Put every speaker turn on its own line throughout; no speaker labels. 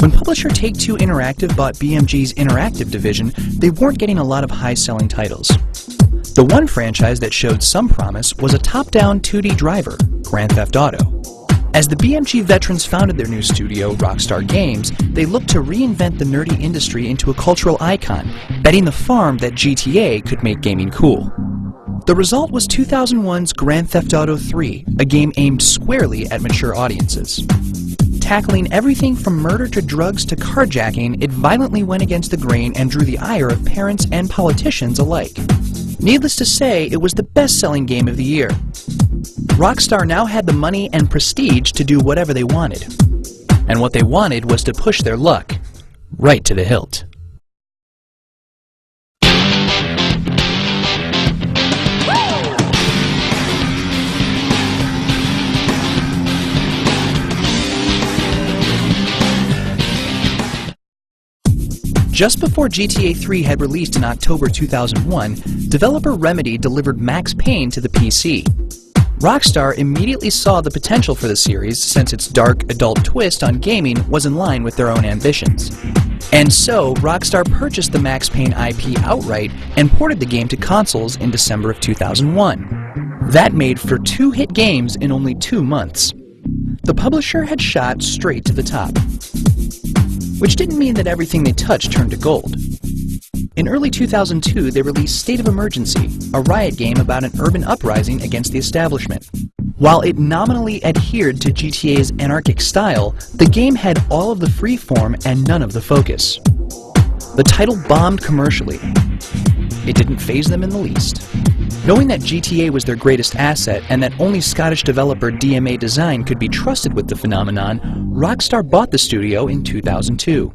When publisher Take-Two Interactive bought BMG's interactive division, they weren't getting a lot of high-selling titles. The one franchise that showed some promise was a top-down 2D driver, Grand Theft Auto. As the BMG veterans founded their new studio, Rockstar Games, they looked to reinvent the nerdy industry into a cultural icon, betting the farm that GTA could make gaming cool. The result was 2001's Grand Theft Auto 3, a game aimed squarely at mature audiences. Tackling everything from murder to drugs to carjacking, it violently went against the grain and drew the ire of parents and politicians alike. Needless to say, it was the best-selling game of the year. Rockstar now had the money and prestige to do whatever they wanted. And what they wanted was to push their luck right to the hilt. Just before GTA 3 had released in October 2001, developer Remedy delivered Max Payne to the PC. Rockstar immediately saw the potential for the series since its dark, adult twist on gaming was in line with their own ambitions. And so, Rockstar purchased the Max Payne IP outright and ported the game to consoles in December of 2001. That made for 2 hit games in only 2 months. The publisher had shot straight to the top. Which didn't mean that everything they touched turned to gold. In early 2002, they released State of Emergency, a riot game about an urban uprising against the establishment. While it nominally adhered to GTA's anarchic style, the game had all of the freeform and none of the focus. The title bombed commercially. It didn't faze them in the least. Knowing that GTA was their greatest asset and that only Scottish developer DMA Design could be trusted with the phenomenon, Rockstar bought the studio in 2002.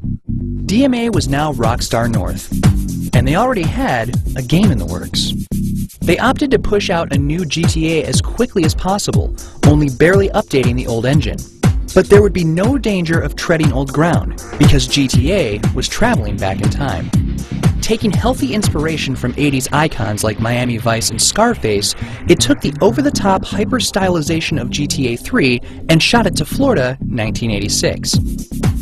DMA was now Rockstar North, and they already had a game in the works. They opted to push out a new GTA as quickly as possible, only barely updating the old engine. But there would be no danger of treading old ground, because GTA was traveling back in time. Taking healthy inspiration from 80s icons like Miami Vice and Scarface, it took the over-the-top hyper-stylization of GTA 3 and shot it to Florida, 1986.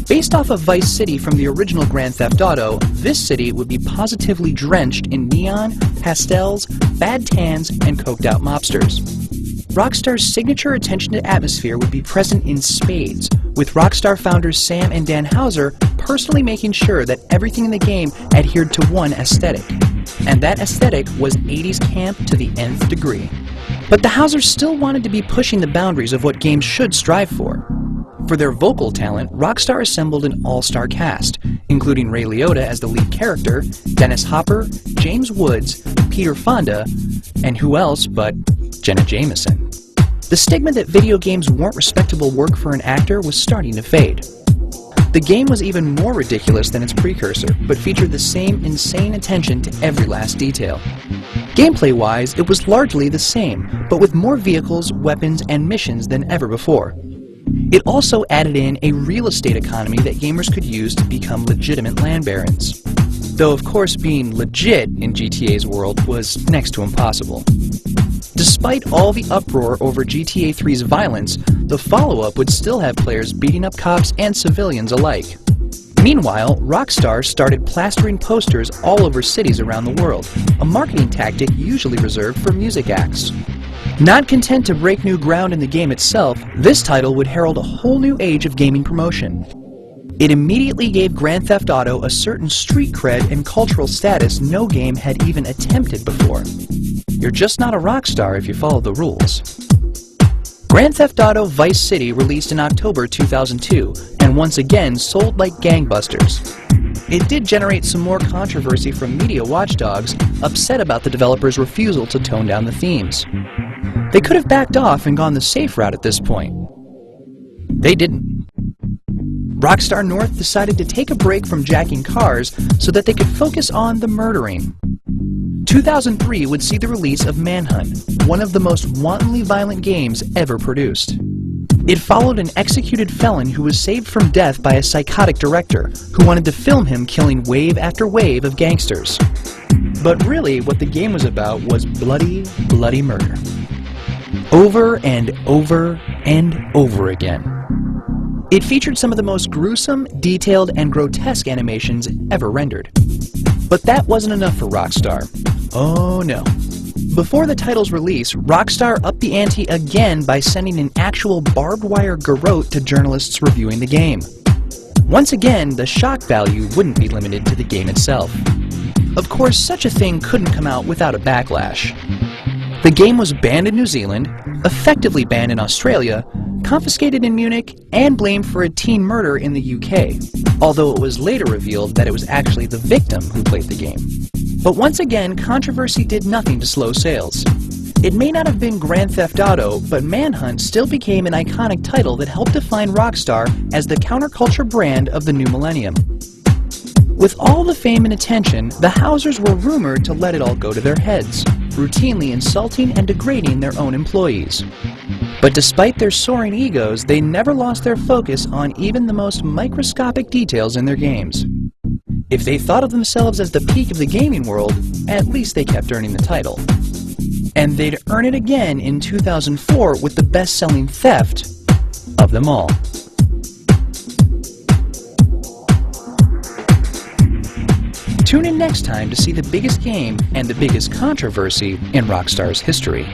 Based off of Vice City from the original Grand Theft Auto, this city would be positively drenched in neon, pastels, bad tans, and coked-out mobsters. Rockstar's signature attention to atmosphere would be present in spades, with Rockstar founders Sam and Dan Houser personally making sure that everything in the game adhered to one aesthetic. And that aesthetic was 80s camp to the nth degree. But the Housers still wanted to be pushing the boundaries of what games should strive for. For their vocal talent, Rockstar assembled an all-star cast, including Ray Liotta as the lead character, Dennis Hopper, James Woods, Peter Fonda, and who else but Jenna Jameson. The stigma that video games weren't respectable work for an actor was starting to fade. The game was even more ridiculous than its precursor, but featured the same insane attention to every last detail. Gameplay-wise, it was largely the same, but with more vehicles, weapons, and missions than ever before. It also added in a real estate economy that gamers could use to become legitimate land barons. Though, of course, being legit in GTA's world was next to impossible. Despite all the uproar over GTA 3's violence, the follow-up would still have players beating up cops and civilians alike. Meanwhile, Rockstar started plastering posters all over cities around the world, a marketing tactic usually reserved for music acts. Not content to break new ground in the game itself, this title would herald a whole new age of gaming promotion. It immediately gave Grand Theft Auto a certain street cred and cultural status no game had even attempted before. You're just not a rock star if you follow the rules. Grand Theft Auto Vice City released in October 2002, and once again sold like gangbusters. It did generate some more controversy from media watchdogs, upset about the developer's refusal to tone down the themes. They could have backed off and gone the safe route at this point. They didn't. Rockstar North decided to take a break from jacking cars so that they could focus on the murdering. 2003 would see the release of Manhunt, one of the most wantonly violent games ever produced. It followed an executed felon who was saved from death by a psychotic director who wanted to film him killing wave after wave of gangsters. But really, what the game was about was bloody, bloody murder. Over and over and over again. It featured some of the most gruesome, detailed, and grotesque animations ever rendered. But that wasn't enough for Rockstar. Oh no. Before the title's release, Rockstar upped the ante again by sending an actual barbed wire garrote to journalists reviewing the game. Once again, the shock value wouldn't be limited to the game itself. Of course, such a thing couldn't come out without a backlash. The game was banned in New Zealand, effectively banned in Australia, confiscated in Munich, and blamed for a teen murder in the UK, although it was later revealed that it was actually the victim who played the game. But once again, controversy did nothing to slow sales. It may not have been Grand Theft Auto, but Manhunt still became an iconic title that helped define Rockstar as the counterculture brand of the new millennium. With all the fame and attention, the Housers were rumored to let it all go to their heads, routinely insulting and degrading their own employees. But despite their soaring egos, they never lost their focus on even the most microscopic details in their games. If they thought of themselves as the peak of the gaming world, at least they kept earning the title. And they'd earn it again in 2004 with the best-selling theft of them all. Tune in next time to see the biggest game and the biggest controversy in Rockstar's history.